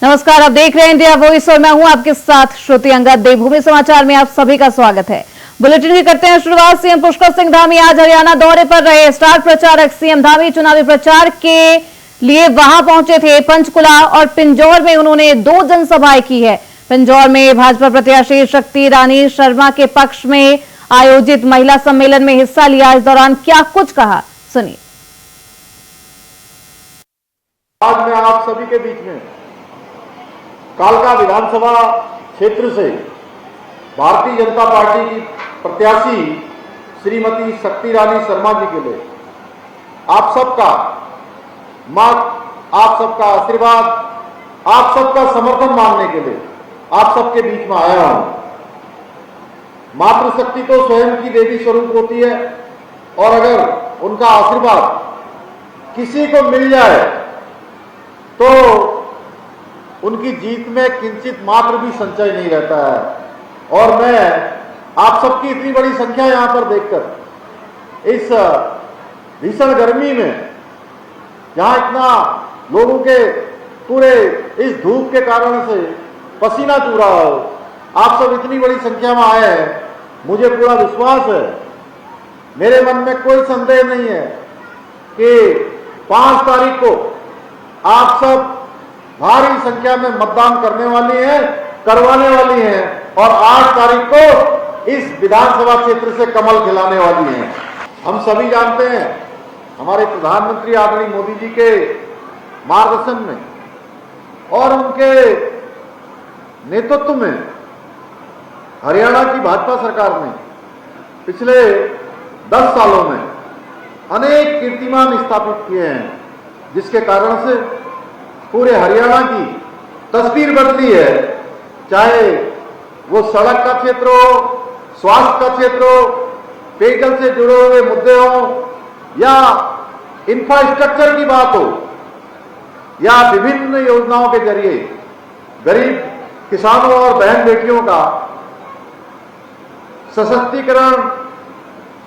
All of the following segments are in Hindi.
नमस्कार, आप देख रहे हैं इंडिया वॉइस और मैं हूं आपके साथ श्रुति अंगद। देवभूमि समाचार में आप सभी का स्वागत है। बुलेटिन की करते हैं शुरुआत। सीएम पुष्कर सिंह धामी आज हरियाणा दौरे पर रहे। स्टार प्रचारक सीएम धामी चुनावी प्रचार के लिए वहां पहुंचे थे। पंचकुला और पिंजौर में उन्होंने 2 जनसभाएं की है। पिंजौर में भाजपा प्रत्याशी शक्ति रानी शर्मा के पक्ष में आयोजित महिला सम्मेलन में हिस्सा लिया। इस दौरान क्या कुछ कहा, सुनिए। आज मैं आप सभी के बीच में कालका विधानसभा क्षेत्र से भारतीय जनता पार्टी की प्रत्याशी श्रीमती शक्ति रानी शर्मा जी के लिए आप सबका मत, आप सबका आशीर्वाद, आप सबका समर्थन मांगने के लिए आप सबके बीच में आया हूं। मातृशक्ति तो स्वयं की देवी स्वरूप होती है और अगर उनका आशीर्वाद किसी को मिल जाए तो उनकी जीत में किंचित मात्र भी संचय नहीं रहता है। और मैं आप सबकी इतनी बड़ी संख्या यहां पर देखकर इस भीषण गर्मी में जहां इतना लोगों के पूरे इस धूप के कारण से पसीना चू रहा हो, आप सब इतनी बड़ी संख्या में आए हैं, मुझे पूरा विश्वास है, मेरे मन में कोई संदेह नहीं है कि 5 तारीख को आप सब भारी संख्या में मतदान करने वाली हैं, करवाने वाली हैं और 8 तारीख को इस विधानसभा क्षेत्र से कमल खिलाने वाली हैं। हम सभी जानते हैं हमारे प्रधानमंत्री आदरणीय मोदी जी के मार्गदर्शन में और उनके नेतृत्व में हरियाणा की भाजपा सरकार ने पिछले 10 सालों में अनेक कीर्तिमान स्थापित किए हैं, जिसके कारण से पूरे हरियाणा की तस्वीर बदली है। चाहे वो सड़क का क्षेत्र हो, स्वास्थ्य का क्षेत्र हो, पेयजल से जुड़े हुए मुद्दे हो या इंफ्रास्ट्रक्चर की बात हो या विभिन्न योजनाओं के जरिए गरीब किसानों और बहन बेटियों का सशक्तिकरण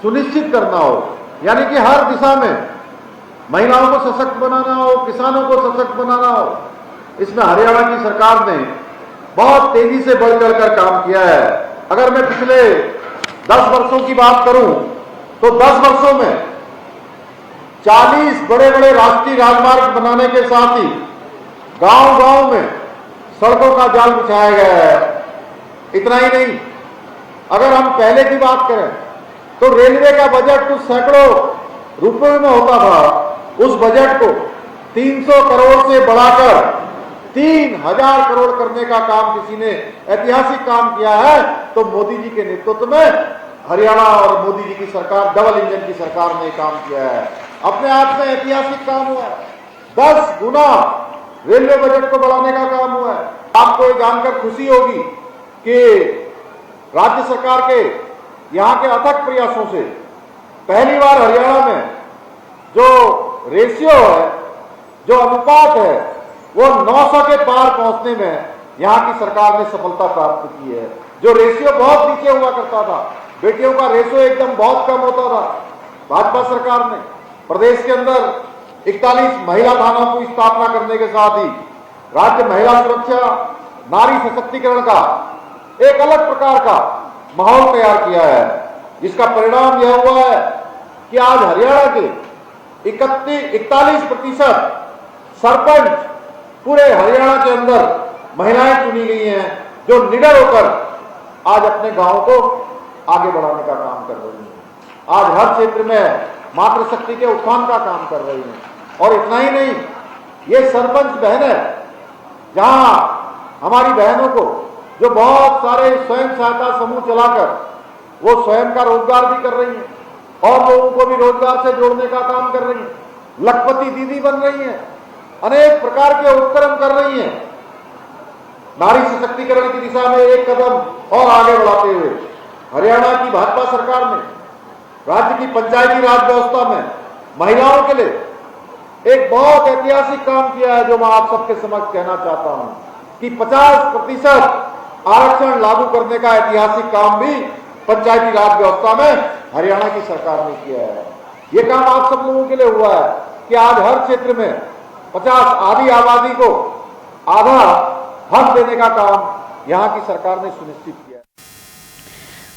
सुनिश्चित करना हो, यानी कि हर दिशा में महिलाओं को सशक्त बनाना हो, किसानों को सशक्त बनाना हो, इसमें हरियाणा की सरकार ने बहुत तेजी से बढ़ चढ़कर काम किया है। अगर मैं पिछले 10 वर्षों की बात करूं तो 10 वर्षों में 40 बड़े बड़े राष्ट्रीय राजमार्ग बनाने के साथ ही गांव-गांव में सड़कों का जाल बिछाया गया है। इतना ही नहीं, अगर हम पहले की बात करें तो रेलवे का बजट कुछ सैकड़ों रुपए में होता था, उस बजट को 300 करोड़ से बढ़ाकर 3000 करोड़ करने का काम किसी ने ऐतिहासिक काम किया है तो मोदी जी के नेतृत्व में हरियाणा और मोदी जी की सरकार, डबल इंजन की सरकार ने काम किया है। अपने आप में ऐतिहासिक काम हुआ है। 10 गुना रेलवे बजट को बढ़ाने का काम हुआ है। आपको ये जानकर खुशी होगी कि राज्य सरकार के यहाँ के अथक प्रयासों से पहली बार हरियाणा में जो रेशियो है, जो अनुपात है, वो 900 के पार पहुंचने में यहाँ की सरकार ने सफलता प्राप्त की है। जो रेशियो बहुत नीचे हुआ करता था, बेटियों का रेशियो एकदम बहुत कम होता था, भाजपा सरकार ने प्रदेश के अंदर 41 महिला थानों की स्थापना करने के साथ ही राज्य महिला सुरक्षा, नारी सशक्तिकरण का एक अलग प्रकार का माहौल तैयार किया है, जिसका परिणाम यह हुआ है कि आज हरियाणा के 41% सरपंच पूरे हरियाणा के अंदर महिलाएं चुनी गई हैं, जो निडर होकर आज अपने गांव को आगे बढ़ाने का काम कर रही हैं। आज हर क्षेत्र में मातृशक्ति के उत्थान का काम कर रही हैं। और इतना ही नहीं, ये सरपंच बहनें जहां हमारी बहनों को जो बहुत सारे स्वयं सहायता समूह चलाकर वो स्वयं का रोजगार भी कर रही हैं और लोगों को भी रोजगार से जोड़ने का काम कर रही हैं, लखपति दीदी बन रही हैं, अनेक प्रकार के उपक्रम कर रही हैं। नारी सशक्तिकरण की दिशा में एक कदम और आगे बढ़ाते हुए हरियाणा की भाजपा सरकार ने राज्य की पंचायती राज व्यवस्था में महिलाओं के लिए एक बहुत ऐतिहासिक काम किया है, जो मैं आप सबके समक्ष कहना चाहता हूं कि 50% आरक्षण लागू करने का ऐतिहासिक काम भी पंचायती राज व्यवस्था में हरियाणा की सरकार ने किया है। ये काम आप सब लोगों के लिए हुआ है कि आज हर क्षेत्र में 50 आधी आबादी को आधा हक देने का काम यहां की सरकार ने सुनिश्चित किया है।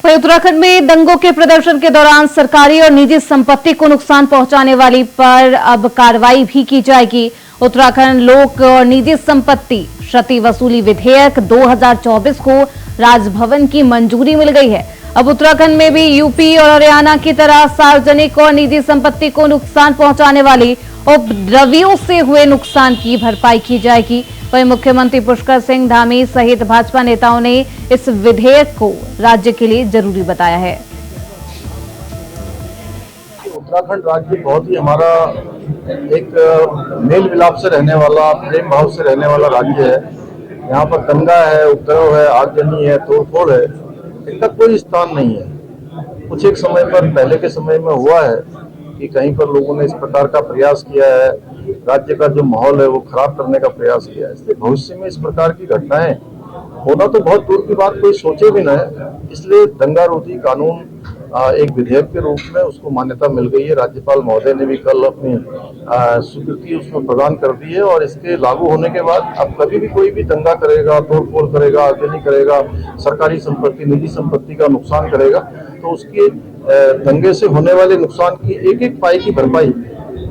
वहीं उत्तराखंड में दंगों के प्रदर्शन के दौरान सरकारी और निजी संपत्ति को नुकसान पहुंचाने वाली पर अब कार्रवाई भी की जाएगी। उत्तराखंड लोक और निजी संपत्ति क्षति वसूली विधेयक 2024 को राजभवन की मंजूरी मिल गई है। अब उत्तराखंड में भी यूपी और हरियाणा की तरह सार्वजनिक और निजी संपत्ति को नुकसान पहुंचाने वाली उपद्रवियों से हुए नुकसान की भरपाई की जाएगी। वहीं मुख्यमंत्री पुष्कर सिंह धामी सहित भाजपा नेताओं ने इस विधेयक को राज्य के लिए जरूरी बताया है। उत्तराखंड राज्य बहुत ही हमारा एक मेल मिलाप से रहने वाला, प्रेम भाव से रहने वाला राज्य है। यहाँ पर दंगा है, उपद्रव है, आगजनी है, तोड़फोड़ है, इसका कोई स्थान नहीं है। कुछ एक समय पर पहले के समय में हुआ है कि कहीं पर लोगों ने इस प्रकार का प्रयास किया है, राज्य का जो माहौल है वो खराब करने का प्रयास किया है। इसलिए भविष्य में इस प्रकार की घटनाएं होना तो बहुत दूर की बात, कोई सोचे भी ना है। इसलिए दंगारोधी कानून एक विधेयक के रूप में उसको मान्यता मिल गई है। राज्यपाल महोदय ने भी कल अपनी स्वीकृति उसमें प्रदान कर दी है और इसके लागू होने के बाद अब कभी भी कोई भी दंगा करेगा, तोड़फोड़ करेगा, आगजनी करेगा, सरकारी संपत्ति, निजी संपत्ति का नुकसान करेगा तो उसके दंगे से होने वाले नुकसान की एक एक पाई की भरपाई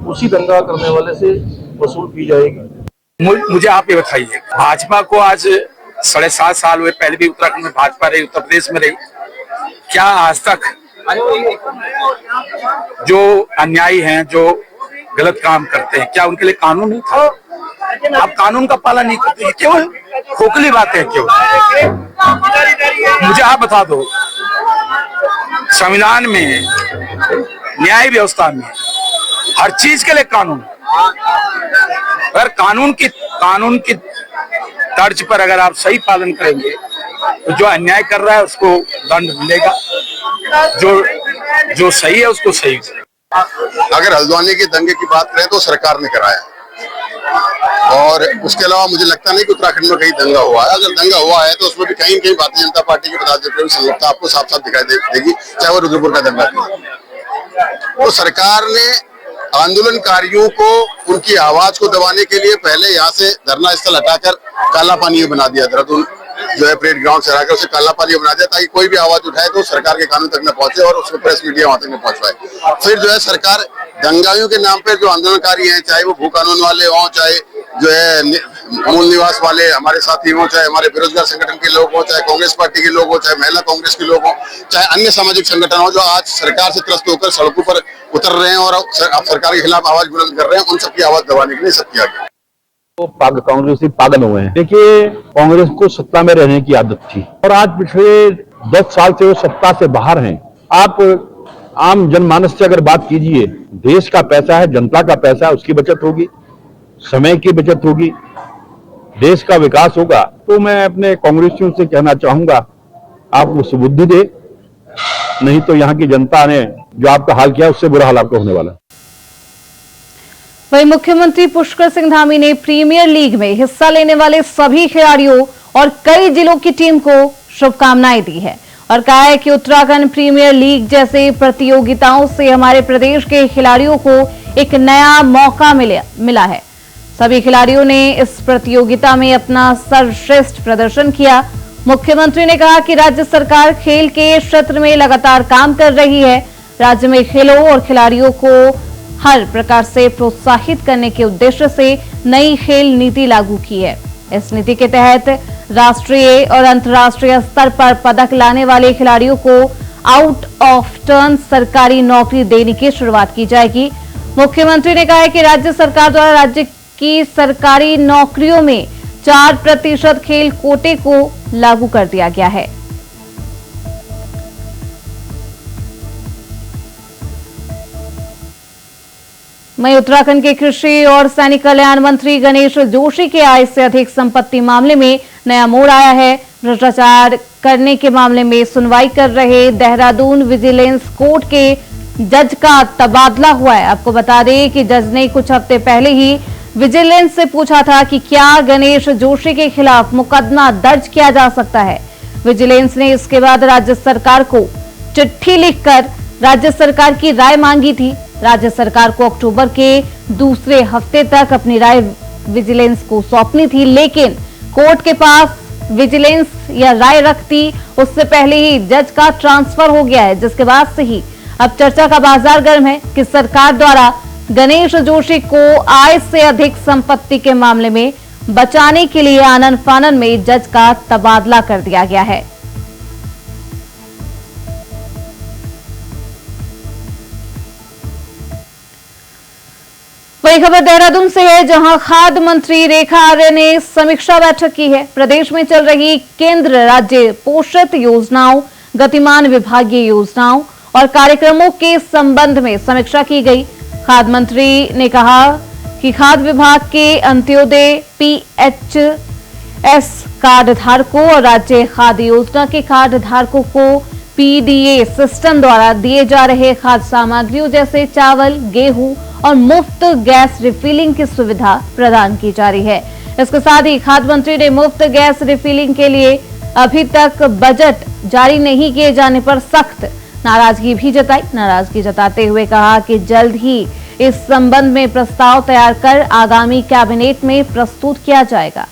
उसी दंगा करने वाले से वसूल की जाएगी। मुझे आप ये बताइए, भाजपा को आज 7.5 साल हुए, पहले भी उत्तराखंड में भाजपा रही, उत्तर प्रदेश में रही, क्या आज तक जो अन्यायी हैं, जो गलत काम करते हैं, क्या उनके लिए कानून नहीं था? आप कानून का पालन नहीं करते, क्यों? खोखली बात है क्यों? मुझे आप बता दो, संविधान में, न्याय व्यवस्था में हर चीज के लिए कानून, अगर कानून की तर्ज पर अगर आप सही पालन करेंगे तो जो अन्याय कर रहा है उसको दंड मिलेगा, जो सही है उसको सही। अगर हल्द्वानी के दंगे की बात करें तो सरकार ने कराया और उसके अलावा मुझे लगता नहीं कि उत्तराखंड में कहीं दंगा हुआ है। अगर दंगा हुआ है तो उसमें भी कहीं कहीं भारतीय जनता पार्टी के पदाधिकारियों की संलिप्तता आपको साफ साफ दिखाई देगी, चाहे वो रुद्रपुर का दंगा था। तो सरकार ने आंदोलनकारियों को उनकी आवाज को दबाने के लिए पहले यहाँ से धरना स्थल हटाकर काला पानी बना दिया, देहरादून जो है परेड ग्राउंड से हटाकर उसे काला पानी बना दिया ताकि कोई भी आवाज उठाए तो सरकार के कानून तक न पहुंचे और उसको प्रेस मीडिया वहां तक न पहुंच पाए। फिर जो है सरकार दंगाइयों के नाम पर जो आंदोलनकारी हैं, चाहे वो भू कानून वाले हों, चाहे जो है मूल निवास वाले हमारे साथी हों, चाहे हमारे बेरोजगार संगठन के लोग हों, चाहे कांग्रेस पार्टी के लोग हों, चाहे महिला कांग्रेस के लोग हों, चाहे अन्य सामाजिक संगठन हो, जो आज सरकार से त्रस्त होकर सड़कों पर उतर रहे हैं और सरकार के खिलाफ आवाज बुलंद कर रहे हैं, उन सबकी आवाज दबाने के लिए सब किया गया। तो कांग्रेसी पागल हुए हैं। देखिए, कांग्रेस को सत्ता में रहने की आदत थी और आज पिछले 10 साल से वो सत्ता से बाहर हैं। आप आम जनमानस से अगर बात कीजिए, देश का पैसा है, जनता का पैसा है, उसकी बचत होगी, समय की बचत होगी, देश का विकास होगा। तो मैं अपने कांग्रेसियों से कहना चाहूंगा, आप वो सुबुद्धि दे, नहीं तो यहाँ की जनता ने जो आपका हाल किया उससे बुरा हाल आपका होने वाला। वहीं मुख्यमंत्री पुष्कर सिंह धामी ने प्रीमियर लीग में हिस्सा लेने वाले सभी खिलाड़ियों और कई जिलों की टीम को शुभकामनाएं दी है और कहा है कि उत्तराखंड प्रीमियर लीग जैसे प्रतियोगिताओं से हमारे प्रदेश के खिलाड़ियों को एक नया मौका मिला है। सभी खिलाड़ियों ने इस प्रतियोगिता में अपना सर्वश्रेष्ठ प्रदर्शन किया। मुख्यमंत्री ने कहा कि राज्य सरकार खेल के क्षेत्र में लगातार काम कर रही है। राज्य में खेलों और खिलाड़ियों को हर प्रकार से प्रोत्साहित करने के उद्देश्य से नई खेल नीति लागू की है। इस नीति के तहत राष्ट्रीय और अंतर्राष्ट्रीय स्तर पर पदक लाने वाले खिलाड़ियों को आउट ऑफ टर्न सरकारी नौकरी देने की शुरुआत की जाएगी। मुख्यमंत्री ने कहा है कि राज्य सरकार द्वारा राज्य की सरकारी नौकरियों में 4% खेल कोटे को लागू कर दिया गया है। वहीं उत्तराखंड के कृषि और सैनिक कल्याण मंत्री गणेश जोशी के आय से अधिक संपत्ति मामले में नया मोड़ आया है। भ्रष्टाचार करने के मामले में सुनवाई कर रहे देहरादून विजिलेंस कोर्ट के जज का तबादला हुआ है। आपको बता दें कि जज ने कुछ हफ्ते पहले ही विजिलेंस से पूछा था कि क्या गणेश जोशी के खिलाफ मुकदमा दर्ज किया जा सकता है। विजिलेंस ने इसके बाद राज्य सरकार को चिट्ठी लिखकर राज्य सरकार की राय मांगी थी। राज्य सरकार को अक्टूबर के दूसरे हफ्ते तक अपनी राय विजिलेंस को सौंपनी थी, लेकिन कोर्ट के पास विजिलेंस या राय रखती उससे पहले ही जज का ट्रांसफर हो गया है, जिसके बाद से ही अब चर्चा का बाजार गर्म है कि सरकार द्वारा गणेश जोशी को आय से अधिक संपत्ति के मामले में बचाने के लिए आनन फानन में जज का तबादला कर दिया गया है। वही खबर देहरादून से है, जहां खाद्य मंत्री रेखा आर्य ने समीक्षा बैठक की है। प्रदेश में चल रही केंद्र राज्य पोषित योजनाओं, गतिमान विभागीय योजनाओं और कार्यक्रमों के संबंध में समीक्षा की गई। खाद्य मंत्री ने कहा कि खाद्य विभाग के अंत्योदय PHS कार्ड धारकों और राज्य खाद्य योजना के कार्ड धारकों को PDA सिस्टम द्वारा दिए जा रहे खाद्य सामग्रियों जैसे चावल, गेहूं और मुफ्त गैस रिफिलिंग की सुविधा प्रदान की जा रही है। इसके साथ ही खाद्य मंत्री ने मुफ्त गैस रिफिलिंग के लिए अभी तक बजट जारी नहीं किए जाने पर सख्त नाराजगी भी जताई। नाराजगी जताते हुए कहा कि जल्द ही इस संबंध में प्रस्ताव तैयार कर आगामी कैबिनेट में प्रस्तुत किया जाएगा,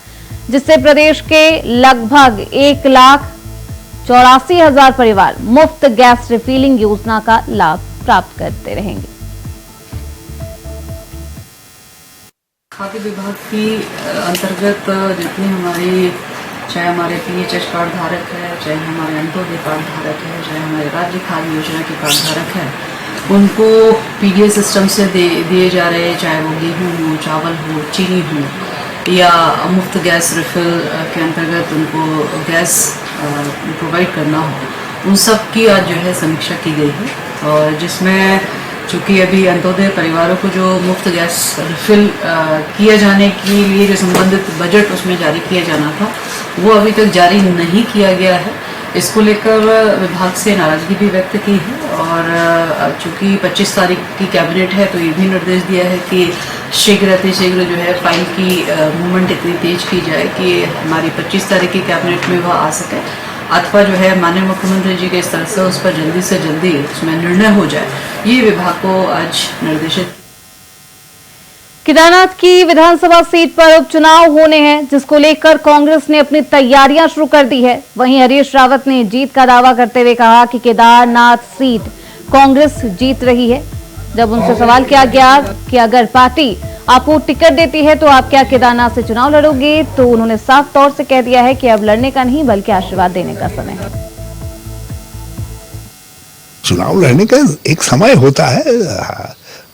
जिससे प्रदेश के लगभग 1,84,000 परिवार मुफ्त गैस रिफिलिंग योजना का लाभ प्राप्त करते रहेंगे। खाद्य विभाग की अंतर्गत जितने हमारे, चाहे हमारे PHS कार्ड धारक है, चाहे हमारे अंत्योदय कार्ड धारक है, चाहे हमारे राज्य खाद्य योजना के कार्ड धारक है, उनको PDA सिस्टम से दिए जा रहे, चाहे वो गेहूँ हो, चावल हो, चीनी हो या मुफ्त गैस रिफिल के अंतर्गत उनको गैस प्रोवाइड करना हो, उन सब की आज जो है समीक्षा की गई है। और जिसमें चूँकि अभी अंत्योदय परिवारों को जो मुफ्त गैस रिफिल किए जाने के लिए जो संबंधित बजट उसमें जारी किया जाना था, वो अभी तक जारी नहीं किया गया है। इसको लेकर विभाग से नाराजगी भी व्यक्त की है और चूँकि 25 तारीख की कैबिनेट है, तो ये भी निर्देश दिया है कि शीघ्र जो है फाइल की मूवमेंट इतनी तेज की जाए कि हमारी 25 तारीख की कैबिनेट में वह आ सके, अथवा जो है माननीय मुख्यमंत्री जी के स्तर से उस पर जल्दी से जल्दी उसमें निर्णय हो जाए, ये विभाग को आज निर्देशित। केदारनाथ की विधानसभा सीट पर उपचुनाव होने हैं, जिसको लेकर कांग्रेस ने अपनी तैयारियां शुरू कर दी है। वहीं हरीश रावत ने जीत का दावा करते हुए कहा कि केदारनाथ सीट कांग्रेस जीत रही है। जब उनसे सवाल किया गया कि अगर पार्टी आपको टिकट देती है तो आप क्या केदारनाथ से चुनाव लड़ोगे, तो उन्होंने साफ तौर से कह दिया है कि अब लड़ने का नहीं बल्कि आशीर्वाद देने का समय है। चुनाव लड़ने का एक समय होता है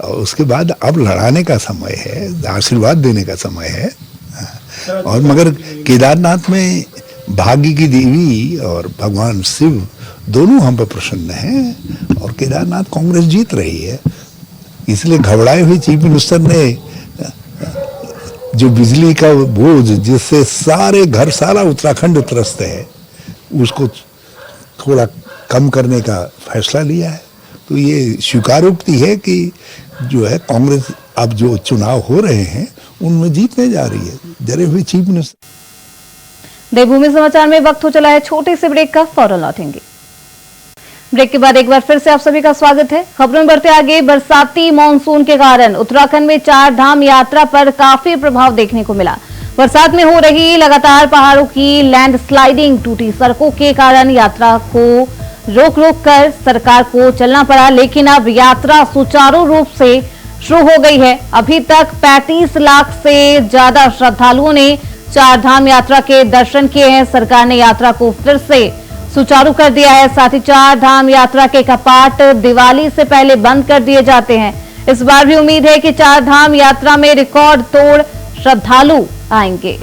और उसके बाद अब लड़ाने का समय है, आशीर्वाद देने का समय है। और मगर केदारनाथ में भाग्य की देवी और भगवान शिव दोनों हम पर प्रसन्न हैं और केदारनाथ कांग्रेस जीत रही है। इसलिए घबराए हुए चीफ मिनिस्टर ने जो बिजली का बोझ जिससे सारे घर, सारा उत्तराखंड त्रस्त है, उसको थोड़ा कम करने का फैसला लिया है। तो ये स्वीकारोक्ति है कि जो है कांग्रेस अब जो चुनाव हो रहे हैं उनमें जीतने जा रही है। डरे हुए चीफ मिनिस्टर। देवभूमि समाचार में वक्त हो चला है छोटे से ब्रेक का, फौरन लौटेंगे। ब्रेक के बाद एक बार फिर से आप सभी का स्वागत है। खबरों में बढ़ते आगे, बरसाती मानसून के कारण उत्तराखंड में 4 धाम यात्रा पर काफी प्रभाव देखने को मिला। बरसात में हो रही लगातार पहाड़ों की लैंडस्लाइडिंग, टूटी सड़कों के कारण यात्रा को रोक कर सरकार को चलना पड़ा, लेकिन अब यात्रा सुचारू रूप से शुरू हो गई है। अभी तक 35 लाख से ज्यादा श्रद्धालुओं ने 4 धाम यात्रा के दर्शन किए हैं। सरकार ने यात्रा को फिर से सुचारू कर दिया है। साथ ही 4 धाम यात्रा के कपाट दिवाली से पहले बंद कर दिए जाते हैं। इस बार भी उम्मीद है कि 4 धाम यात्रा में रिकॉर्ड तोड़ श्रद्धालु आएंगे।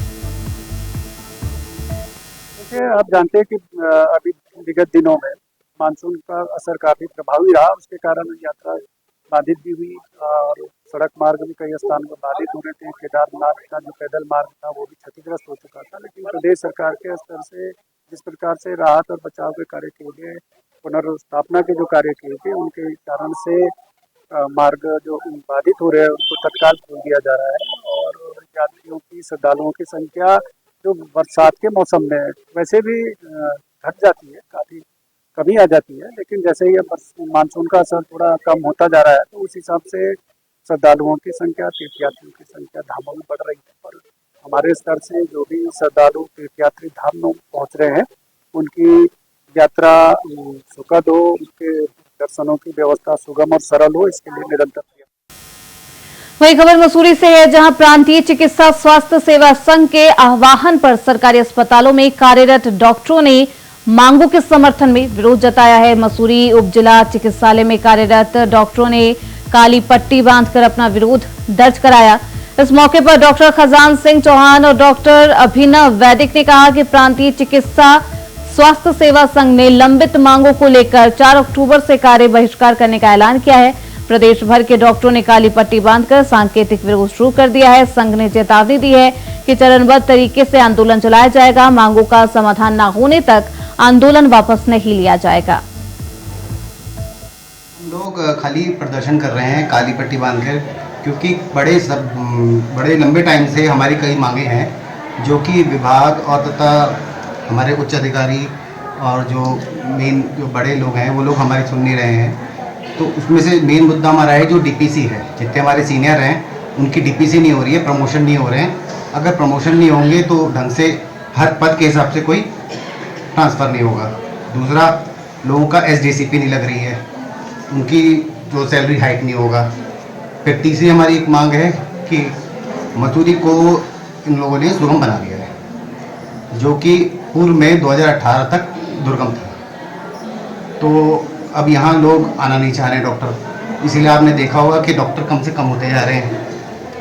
आप जानते हैं कि अभी विगत दिनों में मानसून का असर काफी प्रभावी रहा, उसके कारण यात्रा बाधित भी हुई और सड़क मार्ग भी कई स्थान पर बाधित हो रहे थे। केदारनाथ का जो पैदल मार्ग था वो भी क्षतिग्रस्त हो चुका था, लेकिन प्रदेश सरकार के स्तर से जिस प्रकार से राहत और बचाव के कार्य किए गए, पुनर्स्थापना के जो कार्य किए गए, उनके कारण से मार्ग जो बाधित हो रहे हैं उनको तत्काल खोल दिया जा रहा है और यात्रियों की, श्रद्धालुओं की संख्या जो बरसात के मौसम में वैसे भी घट जाती है, काफी कमी आ जाती है, लेकिन जैसे ही मानसून का असर थोड़ा कम होता जा रहा है तो उस हिसाब से श्रद्धालुओं की संख्या, तीर्थयात्रियों की संख्या धामों में बढ़ रही है और हमारे स्तर से जो भी श्रद्धालु तीर्थयात्री धाम में पहुंच रहे हैं उनकी यात्रा सुखद हो, उनके दर्शनों की व्यवस्था सुगम और सरल हो, इसके लिए निरंतर वही खबर मसूरी से है, जहां प्रांतीय चिकित्सा स्वास्थ्य सेवा संघ के आह्वान पर सरकारी अस्पतालों में कार्यरत डॉक्टरों ने मांगों के समर्थन में विरोध जताया है। मसूरी उप जिला चिकित्सालय में कार्यरत डॉक्टरों ने काली पट्टी बांधकर अपना विरोध दर्ज कराया। इस मौके पर डॉक्टर खजान सिंह चौहान और डॉक्टर अभिनव वैदिक ने कहा कि प्रांतीय चिकित्सा स्वास्थ्य सेवा संघ ने लंबित मांगों को लेकर 4 अक्टूबर से कार्य बहिष्कार करने का ऐलान किया है। प्रदेश भर के डॉक्टरों ने काली पट्टी बांधकर सांकेतिक विरोध शुरू कर दिया है। संघ ने चेतावनी दी है कि चरणबद्ध तरीके से आंदोलन चलाया जाएगा। मांगों का समाधान न होने तक आंदोलन वापस नहीं लिया जाएगा। हम लोग खाली प्रदर्शन कर रहे हैं काली पट्टी बांधकर, क्योंकि बड़े लंबे टाइम से हमारी कई मांगे हैं जो कि विभाग और तथा हमारे उच्च अधिकारी और जो बड़े लोग हैं वो लोग हमारी सुन नहीं रहे हैं। तो उसमें से मेन मुद्दा हमारा है जो डीपीसी है, जितने हमारे सीनियर हैं उनकी डीपीसी नहीं हो रही है, प्रमोशन नहीं हो रहे हैं। अगर प्रमोशन नहीं होंगे तो ढंग से हर पद के हिसाब से कोई ट्रांसफ़र नहीं होगा। दूसरा, लोगों का एसडीसीपी नहीं लग रही है, उनकी जो सैलरी हाइक नहीं होगा। फिर तीसरी हमारी एक मांग है कि मसूरी को इन लोगों ने दुर्गम बना दिया है, जो कि पूर्व में 2018 तक दुर्गम था। तो अब यहाँ लोग आना नहीं चाह रहे हैं डॉक्टर, इसीलिए आपने देखा होगा कि डॉक्टर कम से कम होते जा रहे हैं।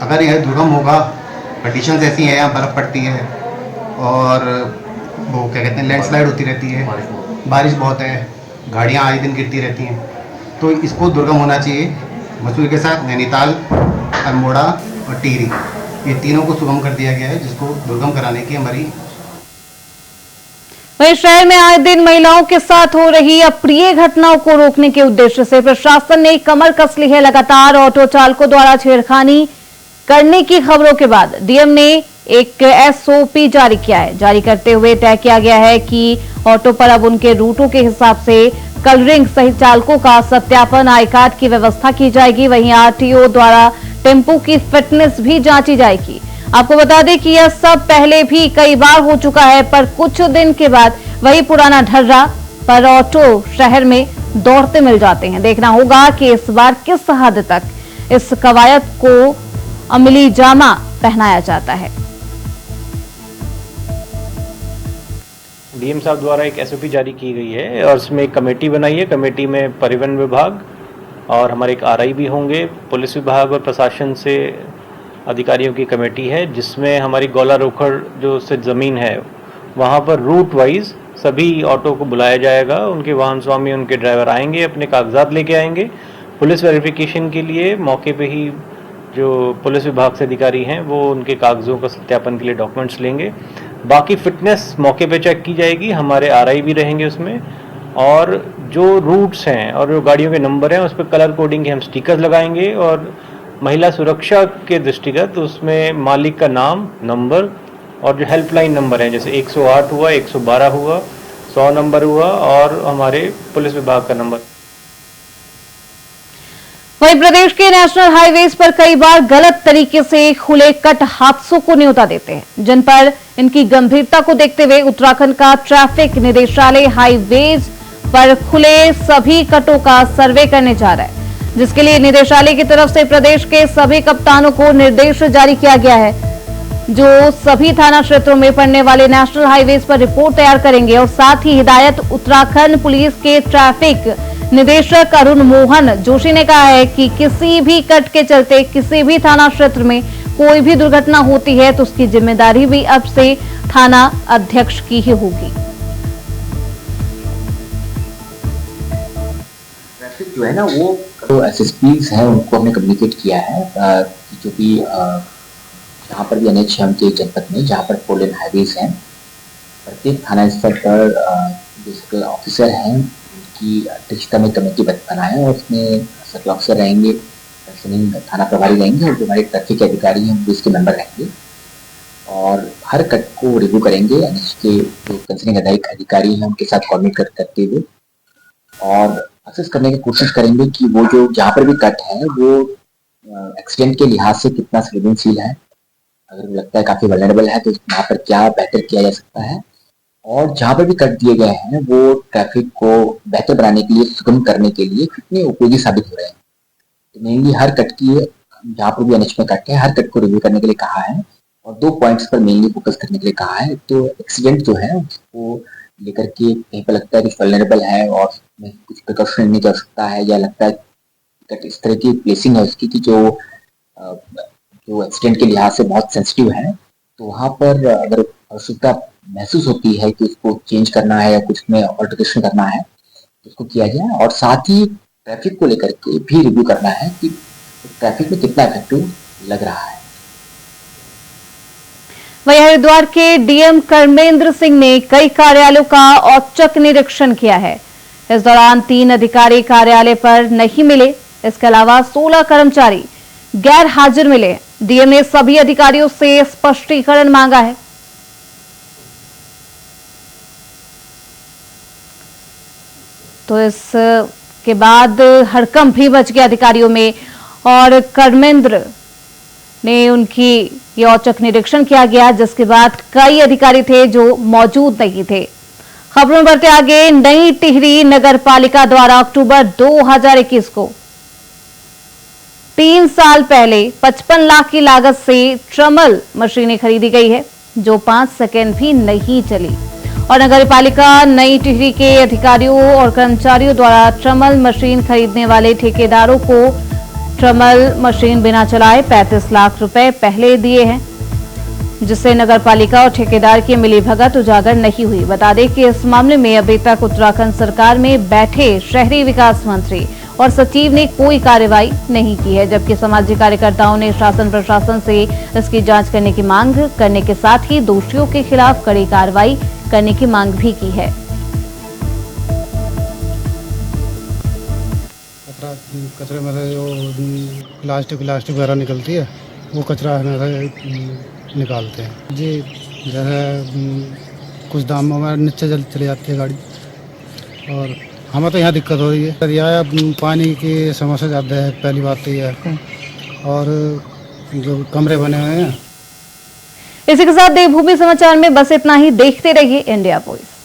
अगर यह दुर्गम होगा, कंडीशंस ऐसी हैं, यहाँ बर्फ़ पड़ती है और वो क्या कहते हैं लैंडस्लाइड होती रहती है, बारिश बहुत है, गाड़ियाँ आए दिन गिरती रहती हैं, तो इसको दुर्गम होना चाहिए। मसूरी के साथ नैनीताल, अल्मोड़ा और टिहरी, ये तीनों को सुगम कर दिया गया है, जिसको दुर्गम कराने की हमारी। वहीं शहर में आए दिन महिलाओं के साथ हो रही अप्रिय घटनाओं को रोकने के उद्देश्य से प्रशासन ने कमर कस ली है। लगातार ऑटो चालकों द्वारा छेड़खानी करने की खबरों के बाद डीएम ने एक एसओपी जारी किया है। जारी करते हुए तय किया गया है कि ऑटो पर अब उनके रूटों के हिसाब से कलरिंग सहित चालकों का सत्यापन, आई कार्ड की व्यवस्था की जाएगी। वहीं आरटीओ द्वारा टेम्पो की फिटनेस भी जांची जाएगी। आपको बता दें कि यह सब पहले भी कई बार हो चुका है, पर कुछ दिन के बाद वही पुराना ढर्रा पर ऑटो शहर में दौड़ते मिल जाते हैं। देखना होगा कि इस बार किस हद तक इस कवायद को अमली जामा पहनाया जाता है। डीएम साहब द्वारा एक एसओपी जारी की गई है और इसमें एक कमेटी बनाई है। कमेटी में परिवहन विभाग और हमारे एक आरआई भी होंगे, पुलिस विभाग और प्रशासन से अधिकारियों की कमेटी है, जिसमें हमारी गौला रोखड़ जो से ज़मीन है वहाँ पर रूट वाइज सभी ऑटो को बुलाया जाएगा। उनके वाहन स्वामी, उनके ड्राइवर आएंगे, अपने कागजात लेके आएंगे। पुलिस वेरिफिकेशन के लिए मौके पे ही जो पुलिस विभाग से अधिकारी हैं वो उनके कागजों का सत्यापन के लिए डॉक्यूमेंट्स लेंगे। बाकी फिटनेस मौके पे चेक की जाएगी, हमारे आरआई भी रहेंगे उसमें। और जो रूट्स हैं और जो गाड़ियों के नंबर हैं उस पर कलर कोडिंग के हम स्टिकर्स लगाएंगे। और महिला सुरक्षा के दृष्टिगत उसमें मालिक का नाम, नंबर और जो हेल्पलाइन नंबर हैं, जैसे 108 हुआ, 112 हुआ, 100 नंबर हुआ और हमारे पुलिस विभाग का नंबर। वहीं प्रदेश के नेशनल हाईवेज पर कई बार गलत तरीके से खुले कट हादसों को न्योता देते हैं, जिन पर इनकी गंभीरता को देखते हुए उत्तराखंड का ट्रैफिक निदेशालय हाईवेज पर खुले सभी कटों का सर्वे करने जा रहा है, जिसके लिए निदेशालय की तरफ से प्रदेश के सभी कप्तानों को निर्देश जारी किया गया है, जो सभी थाना क्षेत्रों में पड़ने वाले नेशनल हाईवेज पर रिपोर्ट तैयार करेंगे। और साथ ही हिदायत उत्तराखंड पुलिस के ट्रैफिक निदेशक अरुण मोहन जोशी ने कहा है कि किसी भी कट के चलते किसी भी थाना क्षेत्र में कोई भी दुर्घटना होती है तो उसकी जिम्मेदारी भी अब से थाना अध्यक्ष की ही होगी। ट्रैफिक जो है ना, वो तो एसएसपीज हैं उनको हमने कम्युनिकेट किया है जो भी जहाँ पर भी NH के जनपद में जहाँ पर 4 लेन हाईवेज हैं, प्रत्येक थाना इंस्पेक्टर बेसिकल ऑफिसर हैं, उनकी अध्यक्षता में कमेटी बनाया और उसमें सर्कल ऑफिसर रहेंगे, थाना प्रभारी रहेंगे और जो हमारे ट्रैफिक अधिकारी हैं वो इसके मेंबर रहेंगे और हर कट को रिव्यू करेंगे। NH के जो कंसर्निंग अधिकारी हैं उनके साथ कोऑर्डिनेट करते हुए और असेस करने की कोशिश करेंगे कि वो जो जहाँ पर भी कट है वो एक्सीडेंट के लिहाज से कितना संवेदनशील है, अगर लगता है काफी वल्नरेबल है तो वहाँ पर क्या बेहतर किया जा सकता है, और जहाँ पर भी कट दिए गए हैं वो ट्रैफिक को बेहतर बनाने के लिए, सुगम करने के लिए कितने उपयोगी साबित हो रहे हैं। तो मेनली हर कट की, जहाँ पर भी एनएच में कट है, हर कट को रिव्यू करने के लिए कहा है और 2 पॉइंट्स पर मेनली फोकस करने के लिए कहा है। तो एक्सीडेंट जो है उसको लेकर के कहीं पर लगता है कि वल्नरेबल है और कुछ प्रिकॉशन नहीं कर सकता है, या लगता है कट इस तरह की प्लेसिंग है उसकी कि जो एक्सीडेंट के लिहाज से बहुत सेंसिटिव है, तो वहाँ पर अगर आवश्यकता महसूस होती है कि उसको चेंज करना है या कुछ में ऑल्टरेशन करना है तो उसको किया जाए, और साथ ही ट्रैफिक को लेकर के भी रिव्यू करना है कि ट्रैफिक में कितना इफेक्टिव लग रहा है। वहीं हरिद्वार के डीएम कर्मेंद्र सिंह ने कई कार्यालयों का औचक निरीक्षण किया है। इस दौरान 3 अधिकारी कार्यालय पर नहीं मिले, इसके अलावा 16 कर्मचारी गैर हाजिर मिले। डीएम ने सभी अधिकारियों से स्पष्टीकरण मांगा है। तो इसके बाद हड़कंप भी मच गया अधिकारियों में, और कर्मेंद्र ने उनकी ये औचक निरीक्षण किया गया, जिसके बाद कई अधिकारी थे जो मौजूद नहीं थे। खबरों में बढ़ते आगे, नई टिहरी नगर पालिका द्वारा अक्टूबर 2021 को 3 साल पहले 55 लाख की लागत से ट्रमल मशीनें खरीदी गई है, जो 5 सेकेंड भी नहीं चली, और नगर पालिका नई टिहरी के अधिकारियों और कर्मचारियों द्वारा ट्रमल मशीन खरीदने वाले ठेकेदारों को ट्रमल मशीन बिना चलाए 35 लाख रुपए पहले दिए हैं, जिससे नगर पालिका और ठेकेदार की मिलीभगत उजागर नहीं हुई। बता दें कि इस मामले में अभी तक उत्तराखंड सरकार में बैठे शहरी विकास मंत्री और सचिव ने कोई कार्रवाई नहीं की है, जबकि सामाजिक कार्यकर्ताओं ने शासन प्रशासन से इसकी जांच करने की मांग करने के साथ ही दोषियों के खिलाफ कड़ी कार्रवाई करने की मांग भी की है। कचरे में जो प्लास्टिक वगैरह निकलती है वो कचरा निकालते हैं जी। जैसे कुछ दामों में नीचे चली जाती है गाड़ी, और हमें तो यहाँ दिक्कत हो रही है। या पानी की समस्या ज़्यादा है, पहली बात तो ये है, और जो कमरे बने हुए हैं। इसी के साथ देवभूमि समाचार में बस इतना ही। देखते रहिए इंडिया वॉइस।